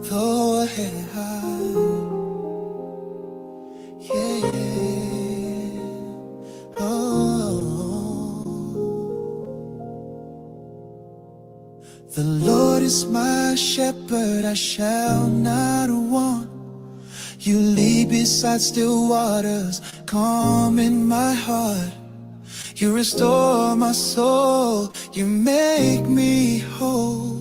Go ahead, yeah, The Lord is my shepherd, I shall not want. You lead beside still waters, calm in my heart. You restore my soul, you make me whole.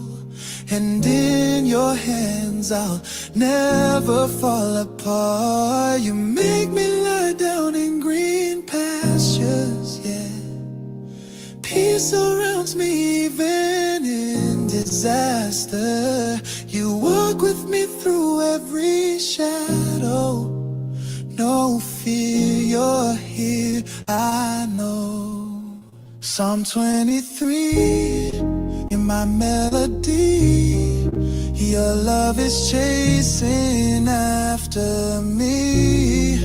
And in your hands I'll never fall apart. You make me lie down in green pastures, yeah. Peace surrounds me even in disaster. You walk with me through every shadow. No fear, you're here, I know. Psalm 23, in my melody, your love is chasing after me.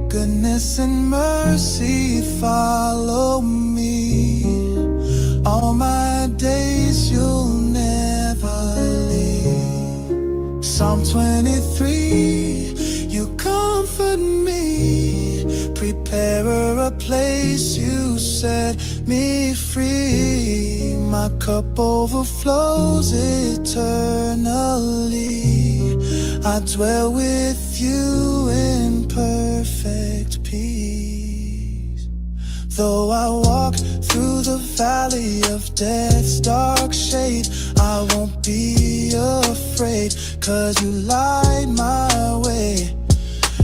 Goodness and mercy follow me. All my days you'll never leave. Psalm 23, you comfort me, prepare a place, you set me free. My cup overflows eternally. I dwell with you in perfect peace. Though I walk through the valley of death's dark shade, I won't be afraid, 'cause you light my way.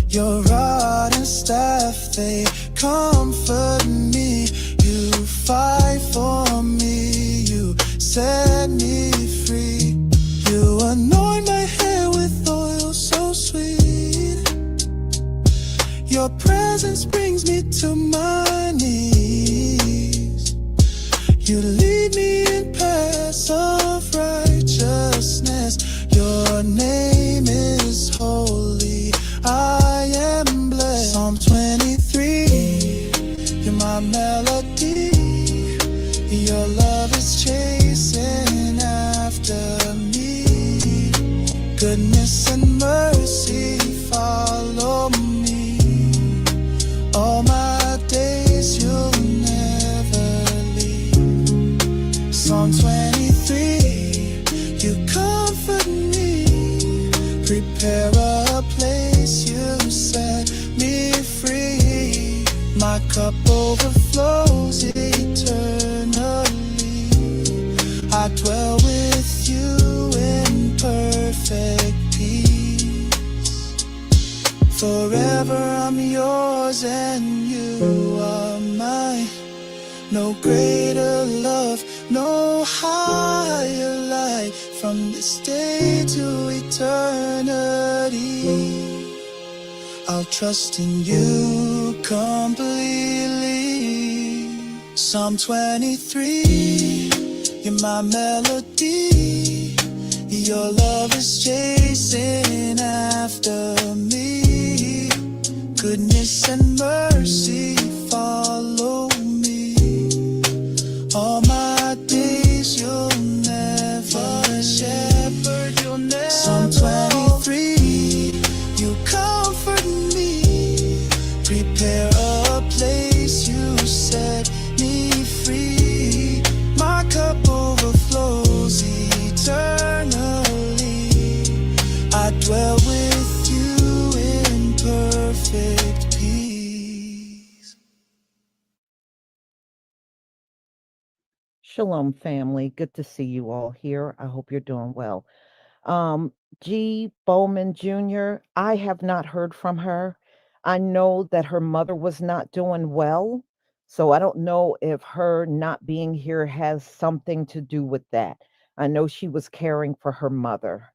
Your rod and staff, they comfort me. You fight for me, you set me free. You anoint my head with oil so sweet. Your presence brings me to my knees. You lead me in paths of righteousness. Your name is holy, I am blessed. Psalm 23, you're my melody. Your love is chasing after me. Goodness and mercy follow me. All my days you'll never leave. Psalm 23, you comfort me, prepare a place, you set me free. My cup overflows eternally. I dwell with you in perfect peace. Forever I'm yours and you are mine. No greater love, no higher light. From this day to eternity, I'll trust in you completely. Psalm 23, you're my melody. Your love is chasing after me. Goodness and mercy follow me. All my days you'll never shepherd, you'll never. Psalm 23, you comfort me, prepare a place, you set me free. My cup overflows eternally. I dwell with you in perfect peace. Shalom, family. Good to see you all here. I hope you're doing well. Um, G. Bowman Jr., I have not heard from her. I know that her mother was not doing well, so I don't know if her not being here has something to do with that. I know she was caring for her mother.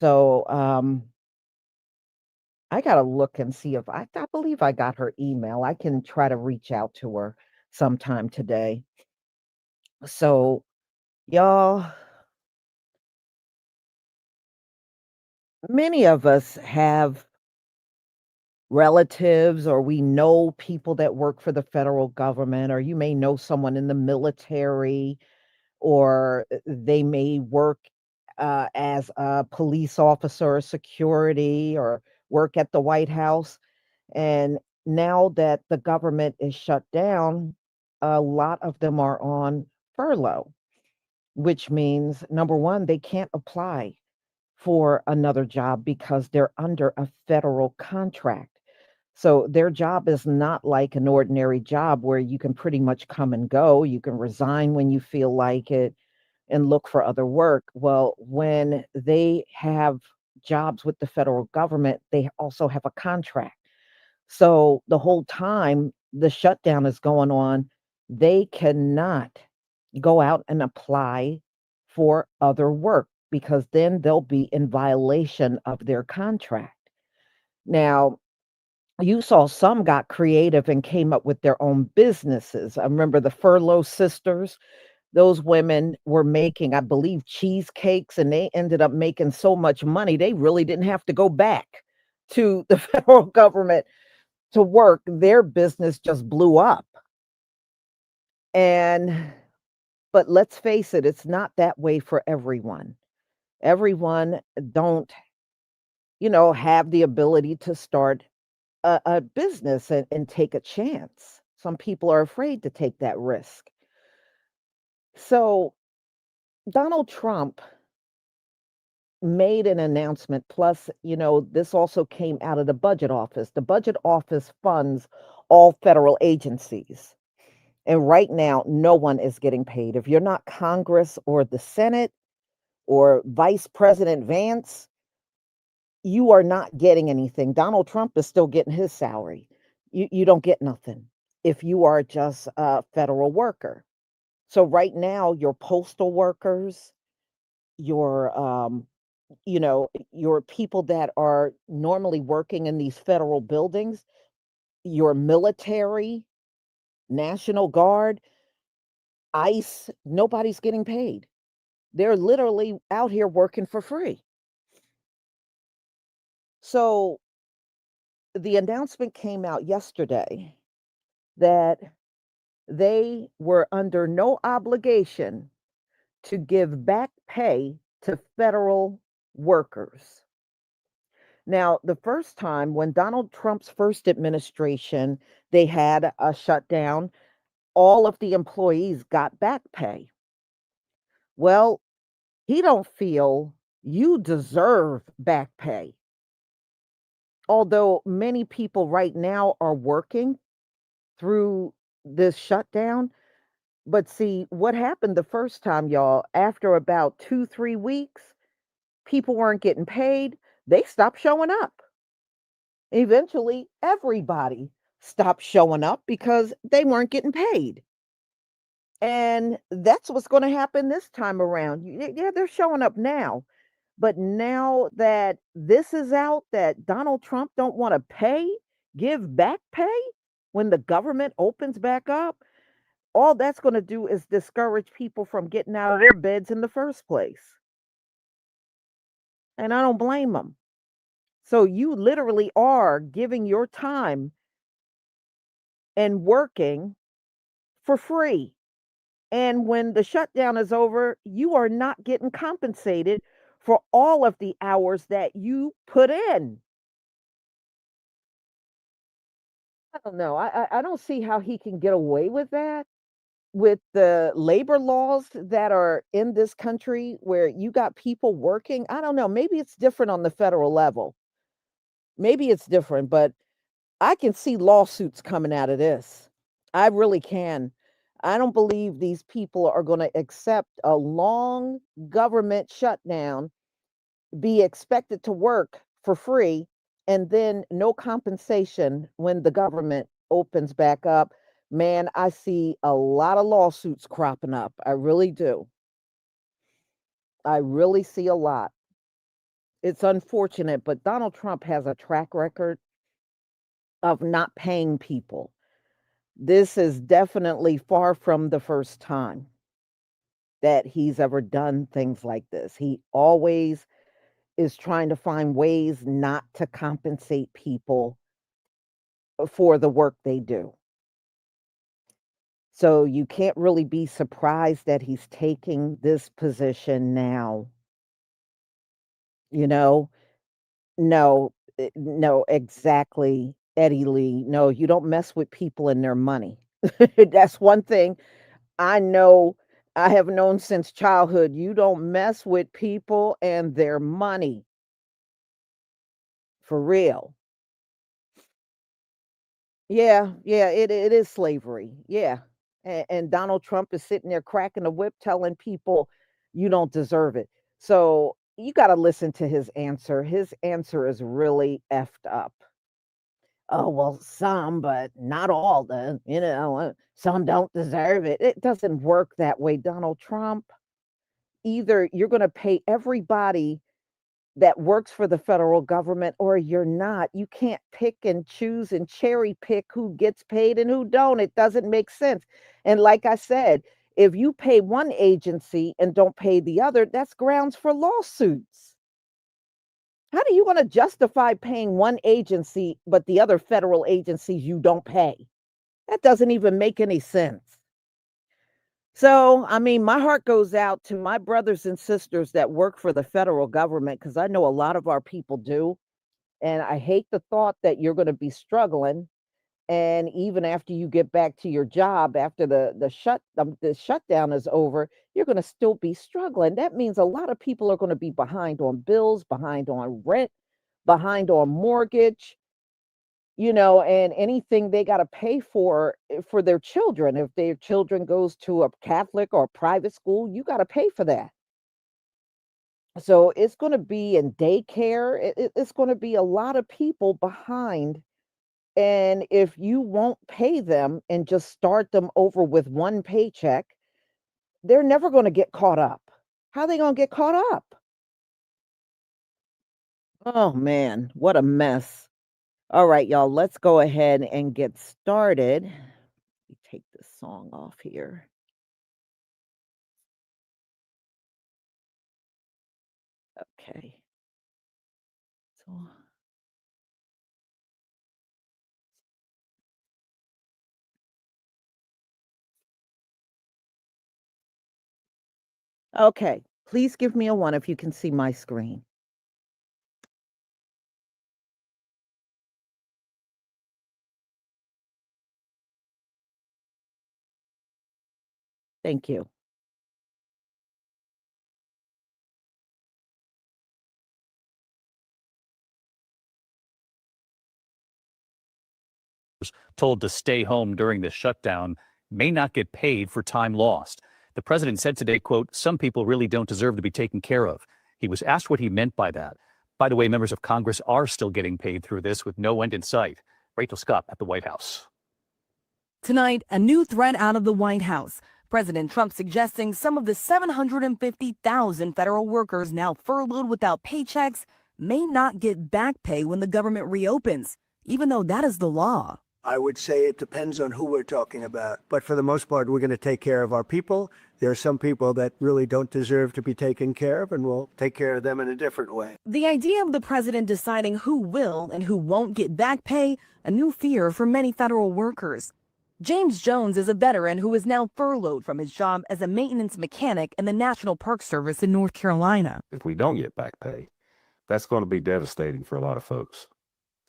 So, I gotta look and see if I believe I got her email. I can try to reach out to her sometime today. So, y'all, many of us have relatives or we know people that work for the federal government, or you may know someone in the military, or they may work as a police officer, security, or work at the White House. And now that the government is shut down, a lot of them are on furlough, which means number one, they can't apply for another job because they're under a federal contract. So their job is not like an ordinary job where you can pretty much come and go. You can resign when you feel like it and look for other work. Well, when they have jobs with the federal government, they also have a contract. So the whole time the shutdown is going on, they cannot go out and apply for other work because then they'll be in violation of their contract. Now, you saw some got creative and came up with their own businesses. I remember the Furlough sisters. Those women were making, I believe, cheesecakes, and they ended up making so much money, they really didn't have to go back to the federal government to work. Their business just blew up. And but let's face it, it's not that way for everyone. Everyone don't, have the ability to start a business and take a chance. Some people are afraid to take that risk. So Donald Trump made an announcement. Plus, this also came out of the budget office. The budget office funds all federal agencies. And right now, no one is getting paid. If you're not Congress or the Senate or Vice President Vance, you are not getting anything. Donald Trump is still getting his salary. You don't get nothing if you are just a federal worker. So right now, your postal workers, your your people that are normally working in these federal buildings, your military, National Guard, ICE, nobody's getting paid. They're literally out here working for free. So the announcement came out yesterday that they were under no obligation to give back pay to federal workers. Now, the first time when Donald Trump's first administration, they had a shutdown, all of the employees got back pay. Well, he don't feel you deserve back pay. Although many people right now are working through this shutdown, but see what happened the first time, y'all, after about 2, 3 weeks, people weren't getting paid. They stopped showing up. Eventually, everybody stopped showing up because they weren't getting paid. And that's what's going to happen this time around. Yeah, they're showing up now. But now that this is out, that Donald Trump don't want to give back pay when the government opens back up, all that's going to do is discourage people from getting out of their beds in the first place. And I don't blame them. So you literally are giving your time and working for free. And when the shutdown is over, you are not getting compensated for all of the hours that you put in. I don't know. I don't see how he can get away with that with the labor laws that are in this country where you got people working. I don't know. Maybe it's different on the federal level. Maybe it's different, but I can see lawsuits coming out of this. I really can. I don't believe these people are going to accept a long government shutdown, be expected to work for free, and then no compensation when the government opens back up. Man, I see a lot of lawsuits cropping up. I really do. I really see a lot. It's unfortunate, but Donald Trump has a track record of not paying people. This is definitely far from the first time that he's ever done things like this. He always is trying to find ways not to compensate people for the work they do. So you can't really be surprised that he's taking this position now. you know? No, no, exactly, Eddie Lee. No, you don't mess with people and their money. That's one thing I know I have known since childhood. You don't mess with people and their money, for real. Yeah, yeah, it is slavery. Yeah. And Donald Trump is sitting there cracking the whip telling people you don't deserve it. So you got to listen to his answer. His answer is really effed up. Oh, well, some, but not all, then, some don't deserve it. It doesn't work that way, Donald Trump. Either you're going to pay everybody that works for the federal government or you're not. You can't pick and choose and cherry pick who gets paid and who don't. It doesn't make sense. And like I said, if you pay one agency and don't pay the other, that's grounds for lawsuits. How do you want to justify paying one agency, but the other federal agencies you don't pay? That doesn't even make any sense. So, I mean, my heart goes out to my brothers and sisters that work for the federal government because I know a lot of our people do. And I hate the thought that you're going to be struggling. And even after you get back to your job, after the shutdown is over, you're going to still be struggling. That means a lot of people are going to be behind on bills, behind on rent, behind on mortgage, and anything they got to pay for their children. If their children goes to a Catholic or private school, you got to pay for that. So it's going to be in daycare. It's going to be a lot of people behind. And if you won't pay them and just start them over with one paycheck, they're never going to get caught up. How are they going to get caught up? Oh man, what a mess. All right, y'all, let's go ahead and get started. Let me take this song off here. Okay. So, okay. Please give me a one if you can see my screen. Thank you. Told to stay home during the shutdown may not get paid for time lost. The president said today, quote, "Some people really don't deserve to be taken care of." He was asked what he meant by that. By the way, members of Congress are still getting paid through this with no end in sight. Rachel Scott at the White House. Tonight, a new threat out of the White House. President Trump suggesting some of the 750,000 federal workers now furloughed without paychecks may not get back pay when the government reopens, even though that is the law. I would say it depends on who we're talking about. But for the most part, we're going to take care of our people. There are some people that really don't deserve to be taken care of, and we'll take care of them in a different way. The idea of the president deciding who will and who won't get back pay, a new fear for many federal workers. James Jones is a veteran who is now furloughed from his job as a maintenance mechanic in the National Park Service in North Carolina. If we don't get back pay, that's going to be devastating for a lot of folks,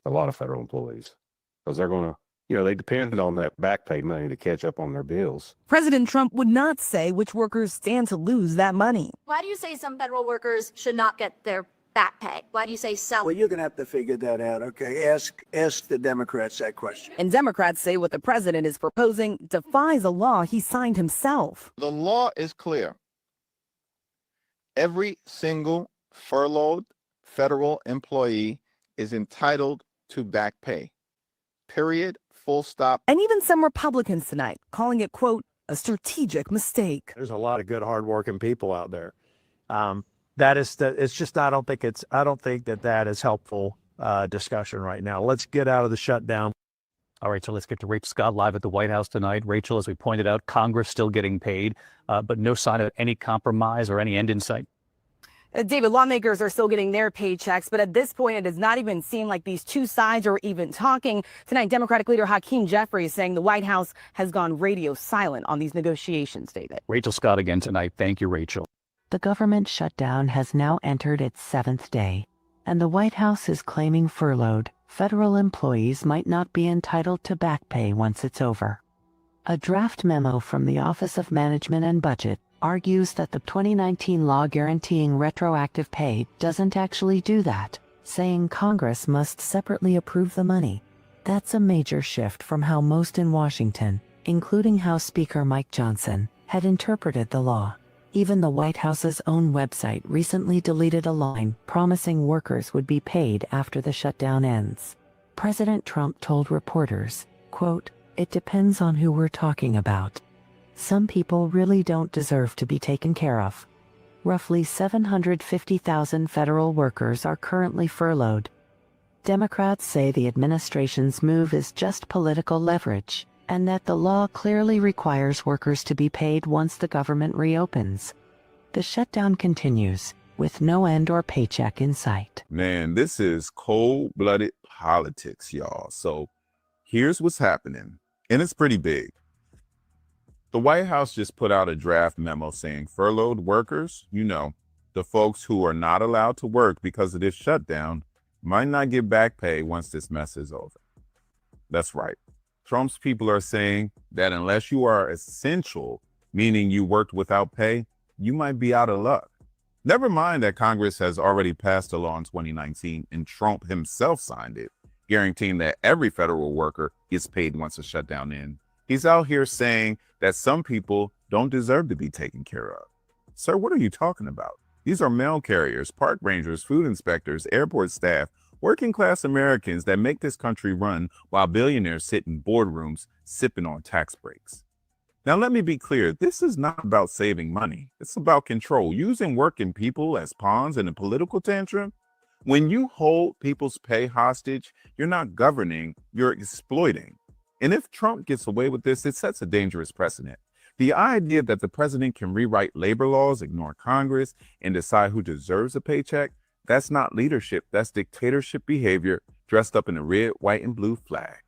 a lot of federal employees, because they're going to, they depend on that back pay money to catch up on their bills. President Trump would not say which workers stand to lose that money. Why do you say some federal workers should not get their back pay? Why do you say some? Well, you're going to have to figure that out, okay? Ask the Democrats that question. And Democrats say what the president is proposing defies a law he signed himself. The law is clear. Every single furloughed federal employee is entitled to back pay. Period. Full stop. And even some Republicans tonight calling it, quote, a strategic mistake. There's a lot of good, hardworking people out there. It's just, I don't think that is helpful discussion right now. Let's get out of the shutdown. All right, so let's get to Rachel Scott live at the White House tonight. Rachel, as we pointed out, Congress still getting paid, but no sign of any compromise or any end in sight. David, lawmakers are still getting their paychecks, but at this point, it does not even seem like these two sides are even talking. Tonight, Democratic leader Hakeem Jeffrey is saying the White House has gone radio silent on these negotiations, David. Rachel Scott again tonight. Thank you, Rachel. The government shutdown has now entered its 7th day, and the White House is claiming furloughed federal employees might not be entitled to back pay once it's over. A draft memo from the Office of Management and Budget argues that the 2019 law guaranteeing retroactive pay doesn't actually do that, saying Congress must separately approve the money. That's a major shift from how most in Washington, including House Speaker Mike Johnson, had interpreted the law. Even the White House's own website recently deleted a line promising workers would be paid after the shutdown ends. President Trump told reporters, quote, "It depends on who we're talking about. Some people really don't deserve to be taken care of." Roughly 750,000 federal workers are currently furloughed. Democrats say the administration's move is just political leverage, and that the law clearly requires workers to be paid once the government reopens. The shutdown continues, with no end or paycheck in sight. Man, this is cold-blooded politics, y'all. So here's what's happening, and it's pretty big. The White House just put out a draft memo saying furloughed workers, the folks who are not allowed to work because of this shutdown, might not get back pay once this mess is over. That's right. Trump's people are saying that unless you are essential, meaning you worked without pay, you might be out of luck. Never mind that Congress has already passed a law in 2019 and Trump himself signed it, guaranteeing that every federal worker gets paid once a shutdown ends. He's out here saying that some people don't deserve to be taken care of. Sir, what are you talking about? These are mail carriers, park rangers, food inspectors, airport staff, working class Americans that make this country run while billionaires sit in boardrooms sipping on tax breaks. Now, let me be clear. This is not about saving money. It's about control, using working people as pawns in a political tantrum. When you hold people's pay hostage, you're not governing, you're exploiting. And if Trump gets away with this, it sets a dangerous precedent. The idea that the president can rewrite labor laws, ignore Congress, and decide who deserves a paycheck, that's not leadership. That's dictatorship behavior dressed up in a red, white, and blue flag.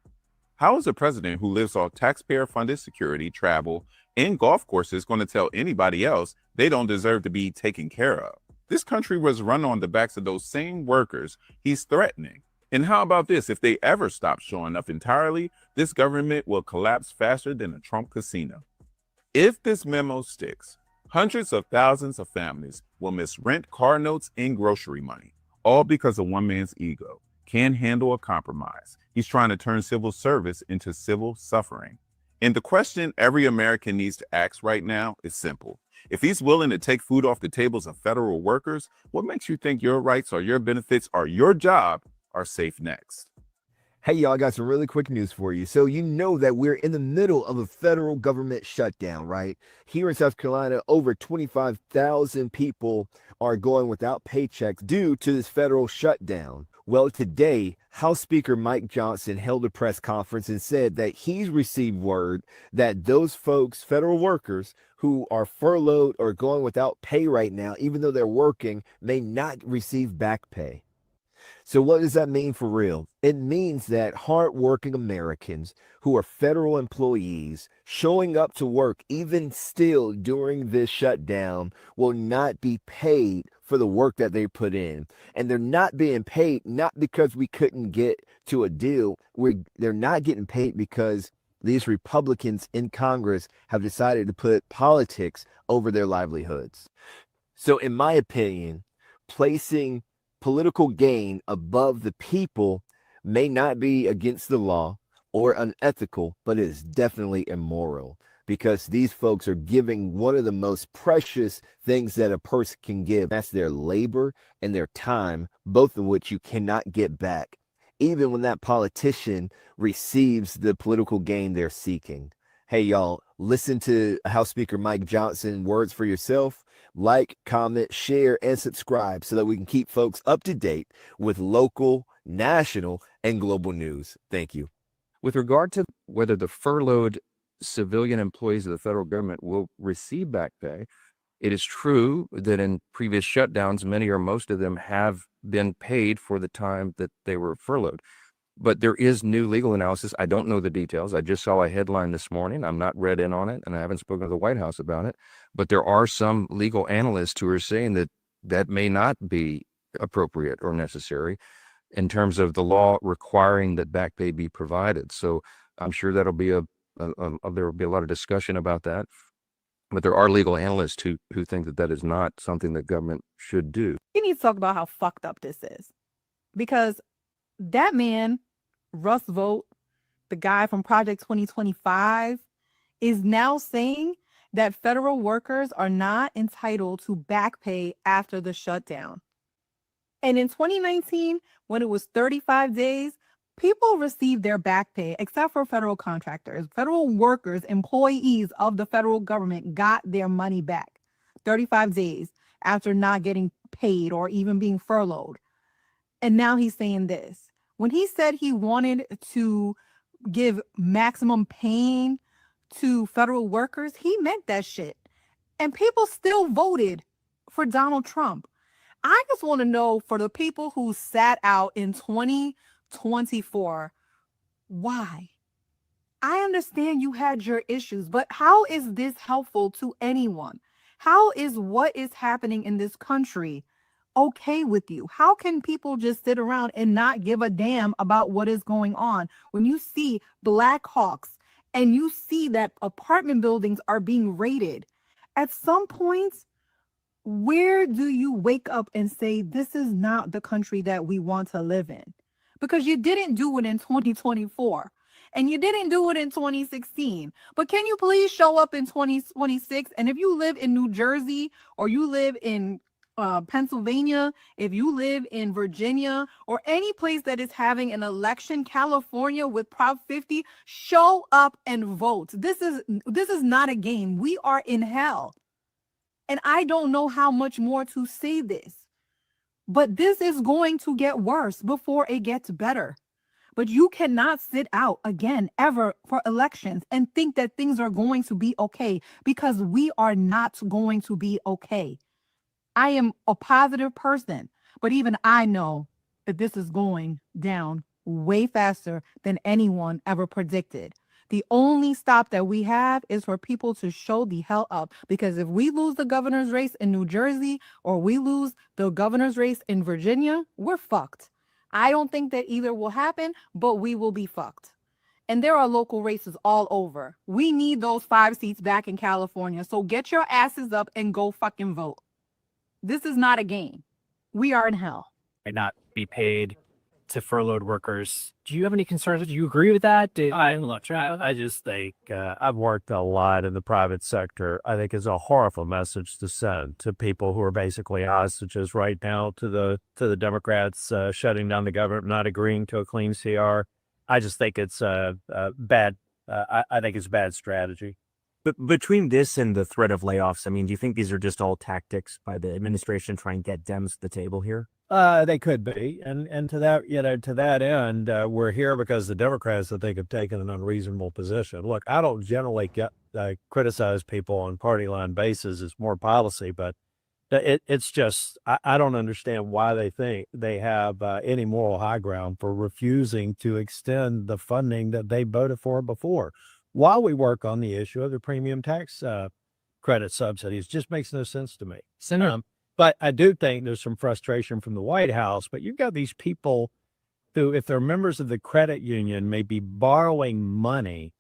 How is a president who lives off taxpayer-funded security, travel, and golf courses going to tell anybody else they don't deserve to be taken care of? This country was run on the backs of those same workers he's threatening. And how about this? If they ever stop showing up entirely, this government will collapse faster than a Trump casino. If this memo sticks, hundreds of thousands of families will miss rent, car notes, and grocery money, all because of one man's ego. Can't handle a compromise. He's trying to turn civil service into civil suffering. And the question every American needs to ask right now is simple. If he's willing to take food off the tables of federal workers, what makes you think your rights or your benefits or your job are safe next? Hey, y'all, I got some really quick news for you. So you know that we're in the middle of a federal government shutdown, right? Here in South Carolina, over 25,000 people are going without paychecks due to this federal shutdown. Well, today, House Speaker Mike Johnson held a press conference and said that he's received word that those folks, federal workers who are furloughed or going without pay right now, even though they're working, may not receive back pay. So what does that mean for real? It means that hardworking Americans who are federal employees showing up to work even still during this shutdown will not be paid for the work that they put in. And they're not being paid not because we couldn't get to a deal. They're not getting paid because these Republicans in Congress have decided to put politics over their livelihoods. So in my opinion, placing political gain above the people may not be against the law or unethical, but it is definitely immoral because these folks are giving one of the most precious things that a person can give. That's their labor and their time, both of which you cannot get back, even when that politician receives the political gain they're seeking. Hey, y'all, listen to House Speaker Mike Johnson words for yourself. Like, comment, share, and subscribe so that we can keep folks up to date with local, national, and global news. Thank you. With regard to whether the furloughed civilian employees of the federal government will receive back pay, it is true that in previous shutdowns, many or most of them have been paid for the time that they were furloughed. But there is new legal analysis. I don't know the details. I just saw a headline this morning. I'm not read in on it, and I haven't spoken to the White House about it. But there are some legal analysts who are saying that that may not be appropriate or necessary in terms of the law requiring that back pay be provided. So I'm sure that'll be there will be a lot of discussion about that. But there are legal analysts who think that that is not something that government should do. We need to talk about how fucked up this is, because that man, Russ Vogt, the guy from Project 2025, is now saying that federal workers are not entitled to back pay after the shutdown. And in 2019, when it was 35 days, people received their back pay, except for federal contractors. Federal workers, employees of the federal government got their money back 35 days after not getting paid or even being furloughed. And now he's saying this. When he said he wanted to give maximum pain to federal workers, he meant that shit. And people still voted for Donald Trump. I just want to know, for the people who sat out in 2024, why? I understand you had your issues, but how is this helpful to anyone? How is what is happening in this country okay with you? How can people just sit around and not give a damn about what is going on when you see Black Hawks and you see that apartment buildings are being raided? At some point, where do you wake up and say, this is not the country that we want to live in? Because you didn't do it in 2024 and you didn't do it in 2016. But can you please show up in 2026? And if you live in New Jersey, or you live in Pennsylvania, if you live in Virginia, or any place that is having an election, California with Prop 50, show up and vote. This is not a game. We are in hell. And I don't know how much more to say this, but this is going to get worse before it gets better. But you cannot sit out again ever for elections and think that things are going to be okay, because we are not going to be okay. I am a positive person, but even I know that this is going down way faster than anyone ever predicted. The only stop that we have is for people to show the hell up, because if we lose the governor's race in New Jersey, or we lose the governor's race in Virginia, we're fucked. I don't think that either will happen, but we will be fucked. And there are local races all over. We need those 5 seats back in California. So get your asses up and go fucking vote. This is not a game. We are in hell. Might not be paid to furloughed workers. Do you have any concerns? Do you agree with that? I just think I've worked a lot in the private sector. I think it's a horrible message to send to people who are basically hostages right now to the Democrats shutting down the government, not agreeing to a clean CR. I just think it's bad. I think it's bad strategy. But between this and the threat of layoffs, I mean, do you think these are just all tactics by the administration trying to get Dems to the table here? They could be, and to that end, we're here because the Democrats, I think, have taken an unreasonable position. Look, I don't generally criticize people on party line basis. It's more policy, but it's just I don't understand why they think they have any moral high ground for refusing to extend the funding that they voted for before, while we work on the issue of the premium tax credit subsidies. Just makes no sense to me. But I do think there's some frustration from the White House. But you've got these people who, if they're members of the credit union, may be borrowing money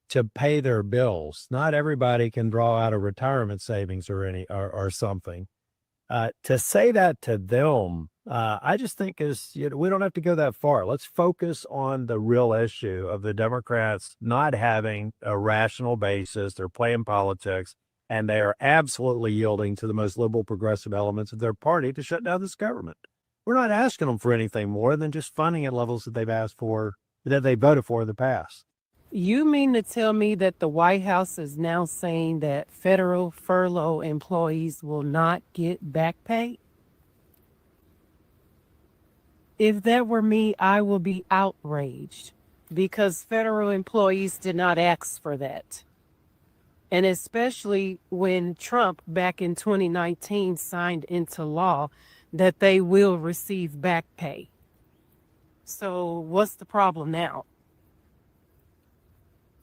to pay their bills. Not everybody can draw out a retirement savings or something. To say that to them, I just think we don't have to go that far. Let's focus on the real issue of the Democrats not having a rational basis. They're playing politics, and they are absolutely yielding to the most liberal progressive elements of their party to shut down this government. We're not asking them for anything more than just funding at levels that they've asked for, that they voted for in the past. You mean to tell me that the White House is now saying that federal furlough employees will not get back pay? If that were me, I would be outraged, because federal employees did not ask for that. And especially when Trump back in 2019 signed into law that they will receive back pay. So what's the problem now?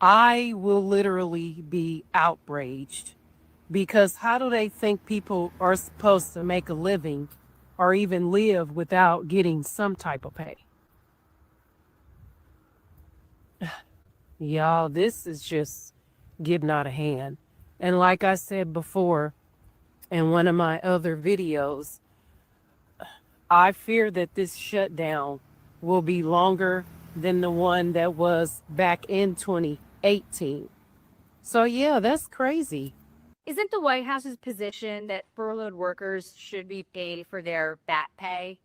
I will literally be outraged because how do they think people are supposed to make a living or even live without getting some type of pay? Y'all, this is just getting out of hand. And like I said before in one of my other videos, I fear that this shutdown will be longer than the one that was back in 2018. So yeah, that's crazy. Isn't the White House's position that furloughed workers should be paid for their back pay?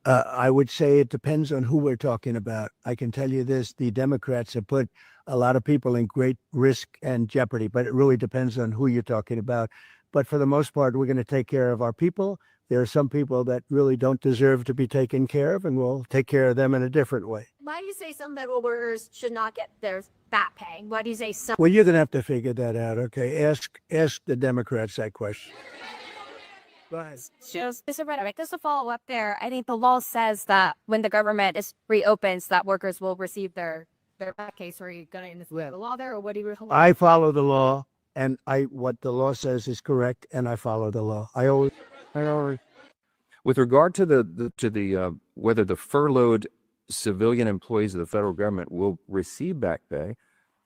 I would say it depends on who we're talking about. I can tell you this, the Democrats have put a lot of people in great risk and jeopardy, but it really depends on who you're talking about. But for the most part, we're going to take care of our people. There are some people that really don't deserve to be taken care of, and we'll take care of them in a different way. Why do you say some federal workers should not get their back pay? Why do you say some? Well, you're going to have to figure that out, okay? Ask the Democrats that question. Go ahead. Just to follow up there, I think the law says that when the government reopens, that workers will receive their back pay. So are you going to the law there, or what do you? I follow the law, and what the law says is correct, and I follow the law. I always. With regard to the whether the furloughed civilian employees of the federal government will receive back pay,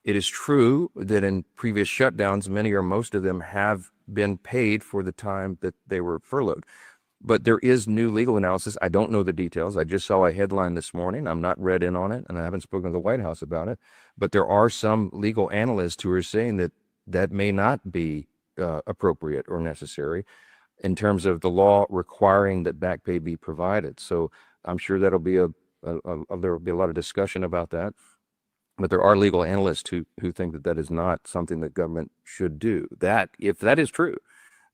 it is true that in previous shutdowns, many or most of them have been paid for the time that they were furloughed. But there is new legal analysis. I don't know the details. I just saw a headline this morning. I'm not read in on it, and I haven't spoken to the White House about it. But there are some legal analysts who are saying that that may not be appropriate or necessary in terms of the law requiring that back pay be provided. So I'm sure that'll be there will be a lot of discussion about that. But there are legal analysts who think that that is not something that government should do. That, if that is true,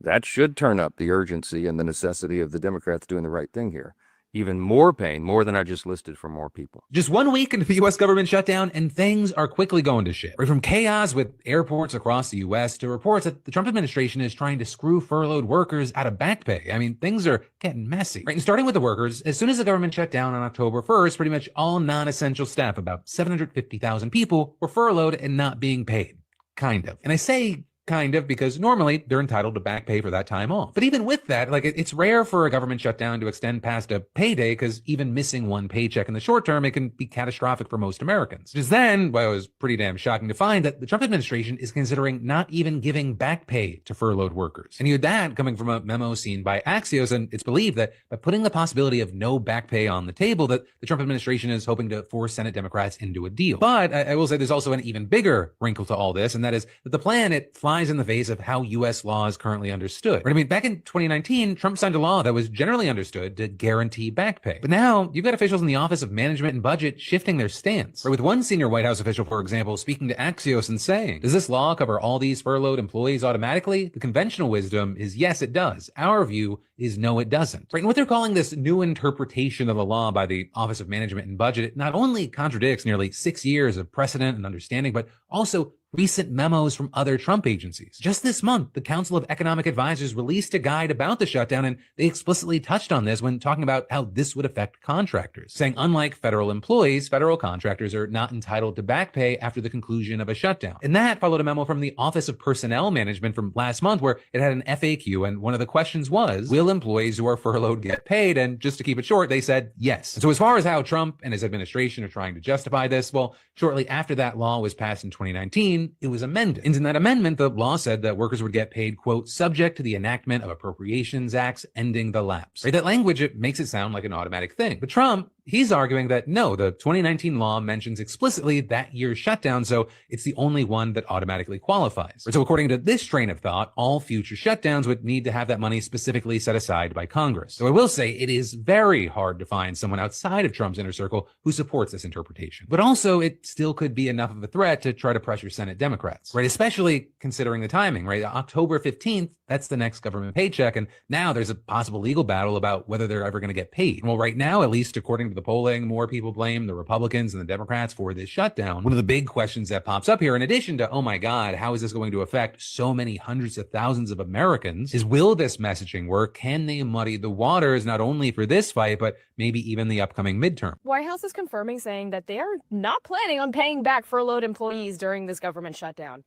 that should turn up the urgency and the necessity of the Democrats doing the right thing here. Even more pain, more than I just listed, for more people. Just 1 week into the U.S. government shutdown, and things are quickly going to shit. Right from chaos with airports across the U.S. to reports that the Trump administration is trying to screw furloughed workers out of back pay. I mean, things are getting messy. Right, and starting with the workers, as soon as the government shut down on October 1st, pretty much all non-essential staff, about 750,000 people, were furloughed and not being paid. Kind of. And I say kind of, because normally they're entitled to back pay for that time off. But even with that, like, it's rare for a government shutdown to extend past a payday, because even missing one paycheck in the short term, it can be catastrophic for most Americans. Just then, well, it was pretty damn shocking to find that the Trump administration is considering not even giving back pay to furloughed workers. And you had that coming from a memo seen by Axios, and it's believed that by putting the possibility of no back pay on the table, that the Trump administration is hoping to force Senate Democrats into a deal. But I will say there's also an even bigger wrinkle to all this, and that is that the plan, it flies in the face of how U.S. law is currently understood. Right? I mean, back in 2019, Trump signed a law that was generally understood to guarantee back pay. But now you've got officials in the Office of Management and Budget shifting their stance. Right? With one senior White House official, for example, speaking to Axios and saying, does this law cover all these furloughed employees automatically? The conventional wisdom is yes, it does. Our view is no, it doesn't. Right? And what they're calling this new interpretation of the law by the Office of Management and Budget, it not only contradicts nearly 6 years of precedent and understanding, but also recent memos from other Trump agencies. Just this month, the Council of Economic Advisors released a guide about the shutdown, and they explicitly touched on this when talking about how this would affect contractors, saying unlike federal employees, federal contractors are not entitled to back pay after the conclusion of a shutdown. And that followed a memo from the Office of Personnel Management from last month, where it had an FAQ, and one of the questions was, will employees who are furloughed get paid? And just to keep it short, they said yes. And so as far as how Trump and his administration are trying to justify this, well, shortly after that law was passed in 2019, it was amended. And in that amendment, the law said that workers would get paid, quote, subject to the enactment of appropriations acts ending the lapse. Right? That language, it makes it sound like an automatic thing. But Trump, he's arguing that no, the 2019 law mentions explicitly that year's shutdown, so it's the only one that automatically qualifies. So according to this train of thought, all future shutdowns would need to have that money specifically set aside by Congress. So I will say it is very hard to find someone outside of Trump's inner circle who supports this interpretation. But also, it still could be enough of a threat to try to pressure Senate Democrats, right? Especially considering the timing, right? October 15th, that's the next government paycheck, and now there's a possible legal battle about whether they're ever going to get paid. Well, right now, at least according to the polling, more people blame the Republicans and the Democrats for this shutdown. One of the big questions that pops up here, in addition to, oh my God, how is this going to affect so many hundreds of thousands of Americans, is will this messaging work? Can they muddy the waters, not only for this fight, but maybe even the upcoming midterm? White House is confirming, saying that they are not planning on paying back furloughed employees during this government shutdown.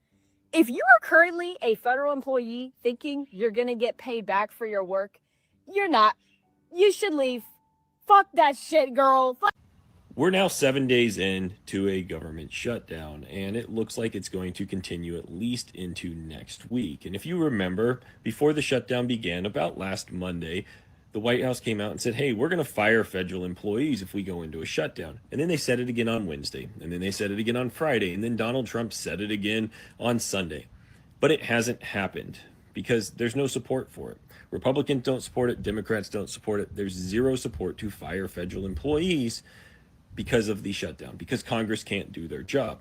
If you are currently a federal employee thinking you're going to get paid back for your work, you're not. You should leave. Fuck that shit, girl. We're now 7 days into a government shutdown, and it looks like it's going to continue at least into next week. And if you remember, before the shutdown began, about last Monday, the White House came out and said, hey, we're going to fire federal employees if we go into a shutdown. And then they said it again on Wednesday, and then they said it again on Friday, and then Donald Trump said it again on Sunday. But it hasn't happened because there's no support for it. Republicans don't support it. Democrats don't support it. There's zero support to fire federal employees because of the shutdown, because Congress can't do their job.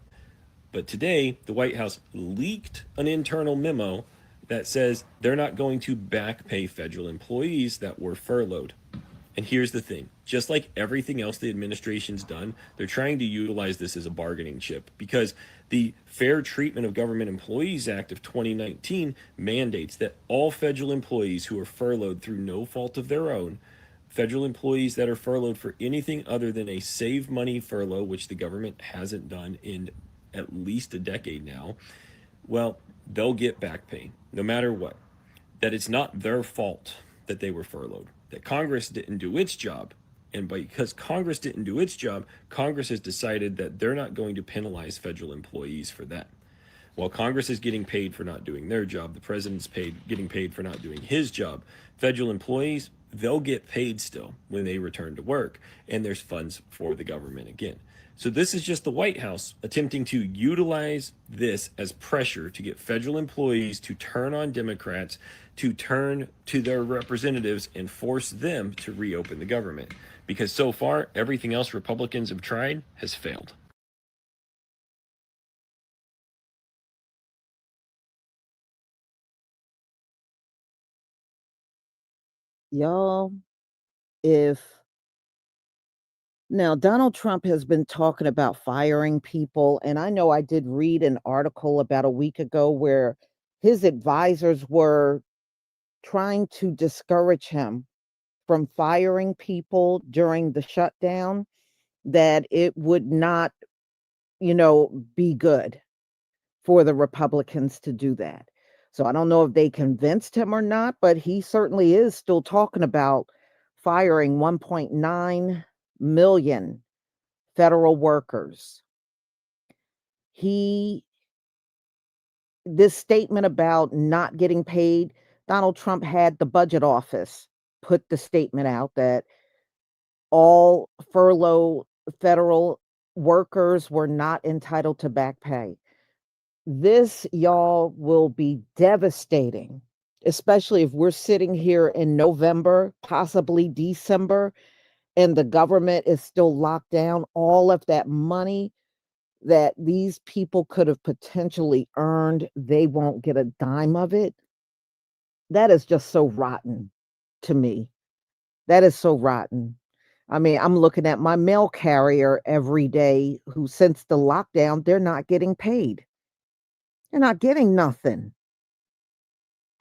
But today, the White House leaked an internal memo that says they're not going to back pay federal employees that were furloughed. And here's the thing, just like everything else the administration's done, they're trying to utilize this as a bargaining chip because the Fair Treatment of Government Employees Act of 2019 mandates that all federal employees who are furloughed through no fault of their own, federal employees that are furloughed for anything other than a save money furlough, which the government hasn't done in at least a decade now, well, they'll get back pay no matter what. That it's not their fault that they were furloughed, that Congress didn't do its job. And because Congress didn't do its job, Congress has decided that they're not going to penalize federal employees for that. While Congress is getting paid for not doing their job, the president's getting paid for not doing his job. Federal employees, they'll get paid still when they return to work, and there's funds for the government again. So this is just the White House attempting to utilize this as pressure to get federal employees to turn on Democrats, to turn to their representatives and force them to reopen the government. Because so far, everything else Republicans have tried has failed. Y'all, if now Donald Trump has been talking about firing people, and I know I did read an article about a week ago where his advisors were trying to discourage him from firing people during the shutdown, that it would not, be good for the Republicans to do that. So I don't know if they convinced him or not, but he certainly is still talking about firing 1.9 million federal workers. This statement about not getting paid, Donald Trump had the budget office put the statement out that all furloughed federal workers were not entitled to back pay. This, y'all, will be devastating, especially if we're sitting here in November, possibly December, and the government is still locked down. All of that money that these people could have potentially earned, they won't get a dime of it. That is just so rotten to me. That is so rotten. I mean, I'm looking at my mail carrier every day who, since the lockdown, they're not getting paid. They're not getting nothing.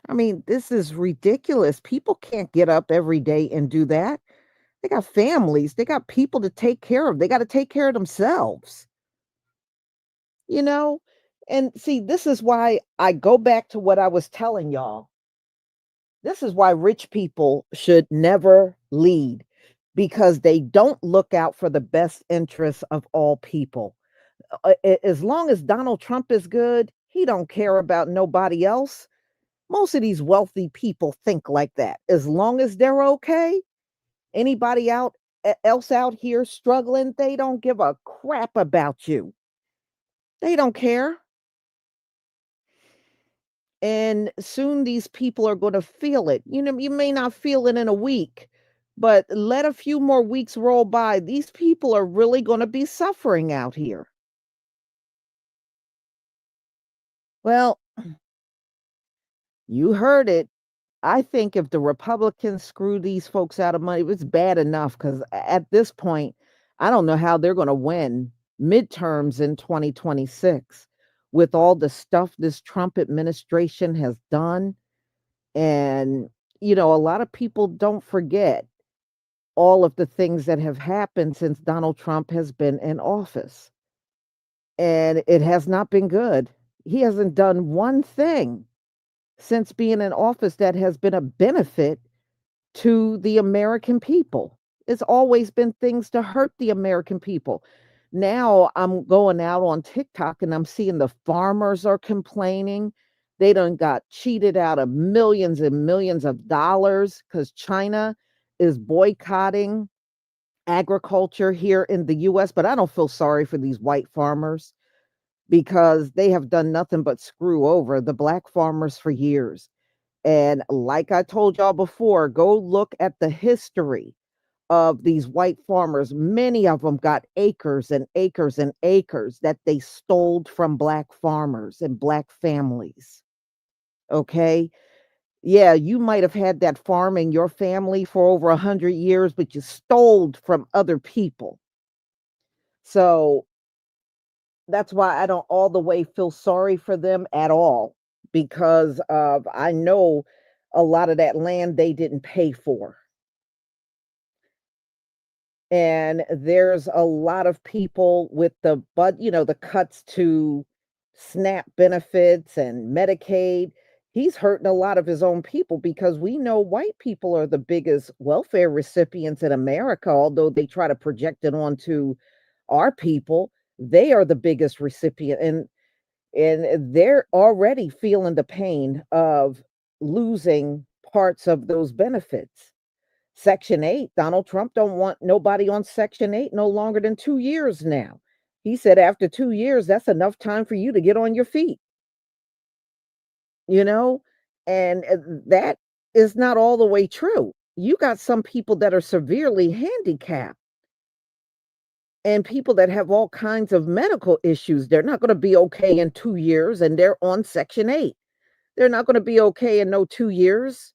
I mean, this is ridiculous. People can't get up every day and do that. They got families, they got people to take care of. They got to take care of themselves. And see, this is why I go back to what I was telling y'all. This is why rich people should never lead, because they don't look out for the best interests of all people. As long as Donald Trump is good, he don't care about nobody else. Most of these wealthy people think like that. As long as they're okay, anybody else out here struggling, they don't give a crap about you. They don't care. And soon these people are going to feel it. You may not feel it in a week, but let a few more weeks roll by. These people are really going to be suffering out here. Well, you heard it. I think if the Republicans screw these folks out of money, it's bad enough because at this point, I don't know how they're going to win midterms in 2026 with all the stuff this Trump administration has done. And, a lot of people don't forget all of the things that have happened since Donald Trump has been in office. And it has not been good. He hasn't done one thing since being in office that has been a benefit to the American people. It's always been things to hurt the American people. Now I'm going out on TikTok and I'm seeing the farmers are complaining. They done got cheated out of millions and millions of dollars because China is boycotting agriculture here in the US. But I don't feel sorry for these white farmers because they have done nothing but screw over the black farmers for years. And like I told y'all before, go look at the history of these white farmers. Many of them got acres and acres and acres that they stole from black farmers and black families. Okay. Yeah, you might have had that farm in your family for over 100 years, but you stole from other people. So that's why I don't all the way feel sorry for them at all because of I know a lot of that land they didn't pay for. And there's a lot of people with the cuts to SNAP benefits and Medicaid. He's hurting a lot of his own people because we know white people are the biggest welfare recipients in America, although they try to project it onto our people. They are the biggest recipient and they're already feeling the pain of losing parts of those benefits. Section 8, Donald Trump don't want nobody on Section 8 no longer than 2 years now. He said after 2 years, that's enough time for you to get on your feet, you know? And that is not all the way true. You got some people that are severely handicapped and people that have all kinds of medical issues. They're not going to be okay in 2 years and they're on Section 8. They're not going to be okay in no 2 years.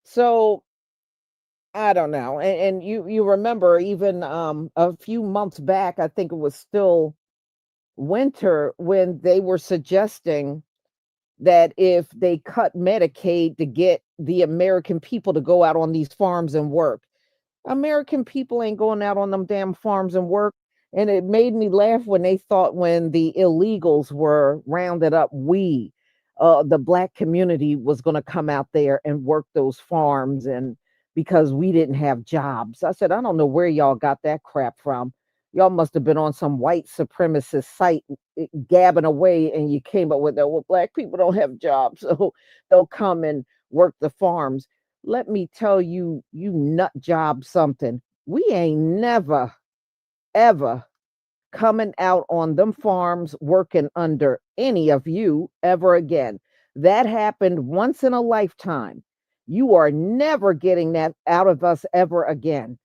So I don't know. And you remember even a few months back, I think it was still winter when they were suggesting that if they cut Medicaid to get the American people to go out on these farms and work. American people ain't going out on them damn farms and work. And it made me laugh when they thought when the illegals were rounded up, the black community was going to come out there and work those farms and because we didn't have jobs. I said, I don't know where y'all got that crap from. Y'all must have been on some white supremacist site gabbing away and you came up with that. Well, black people don't have jobs, so they'll come and work the farms. Let me tell you, you nut job something. We ain't never, ever coming out on them farms working under any of you ever again. That happened once in a lifetime. You are never getting that out of us ever again.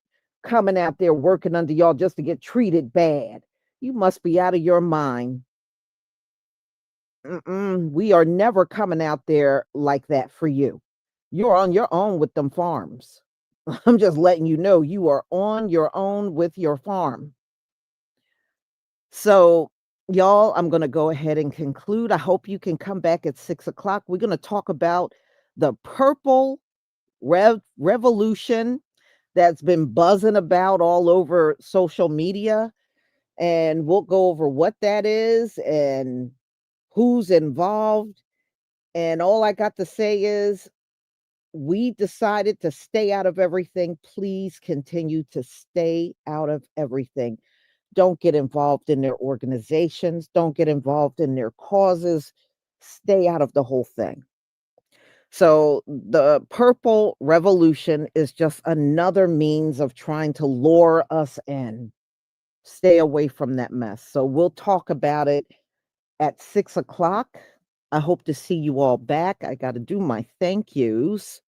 Coming out there working under y'all just to get treated bad. You must be out of your mind. We are never coming out there like that for you. You're on your own with them farms. I'm just letting you know you are on your own with your farm. So, y'all, I'm going to go ahead and conclude. I hope you can come back at 6 o'clock. We're going to talk about the purple revolution that's been buzzing about all over social media. And we'll go over what that is and who's involved. And all I got to say is we decided to stay out of everything. Please continue to stay out of everything. Don't get involved in their organizations. Don't get involved in their causes. Stay out of the whole thing. So the purple revolution is just another means of trying to lure us in. Stay away from that mess. So we'll talk about it at 6 o'clock. I hope to see you all back. I got to do my thank yous.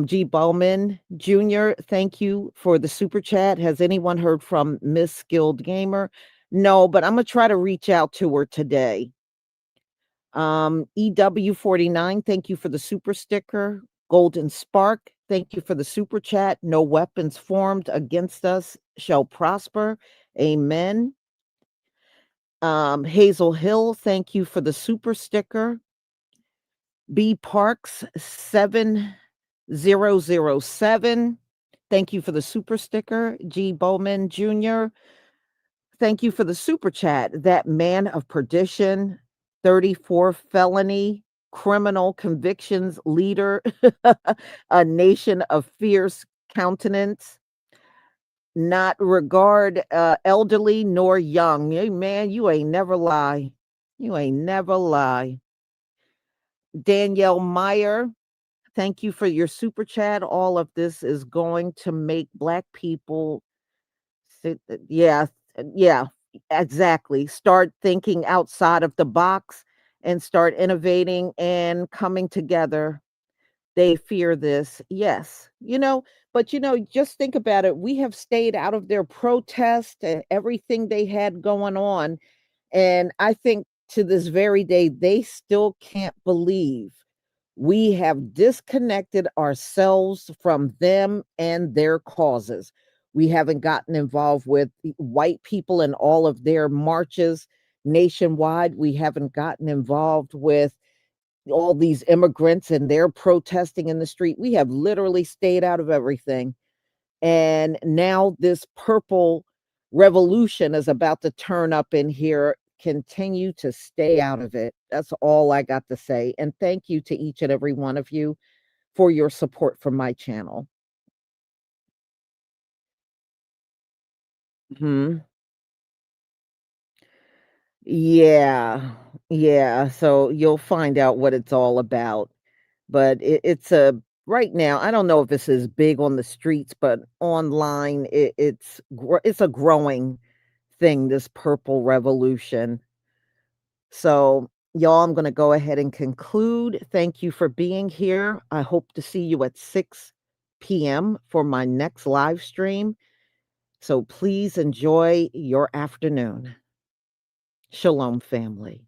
G. Bowman Jr., thank you for the super chat. Has anyone heard from Miss Skilled Gamer? No, but I'm going to try to reach out to her today. EW49, thank you for the super sticker. Golden Spark, thank you for the super chat. No weapons formed against us shall prosper. Amen. Hazel Hill, thank you for the super sticker. B Parks 7007, thank you for the super sticker. G Bowman Jr., thank you for the super chat. That man of perdition, 34 felony criminal convictions leader, a nation of fierce countenance, not regard elderly nor young. Hey, man, you ain't never lie. You ain't never lie. Danielle Meyer, thank you for your super chat. All of this is going to make Black people yeah, yeah, exactly. Start thinking outside of the box and start innovating and coming together. They fear this. Yes. But just think about it. We have stayed out of their protest and everything they had going on. And I think to this very day, they still can't believe we have disconnected ourselves from them and their causes. We haven't gotten involved with white people and all of their marches nationwide. We haven't gotten involved with all these immigrants and they're protesting in the street. We have literally stayed out of everything. And now this purple revolution is about to turn up in here. Continue to stay out of it. That's all I got to say. And thank you to each and every one of you for your support for my channel. Hmm. Yeah. Yeah. So you'll find out what it's all about. But it's a right now, I don't know if this is big on the streets, but online it's a growing thing, this purple revolution. So, y'all, I'm going to go ahead and conclude. Thank you for being here. I hope to see you at 6 p.m. for my next live stream. So please enjoy your afternoon. Shalom, family.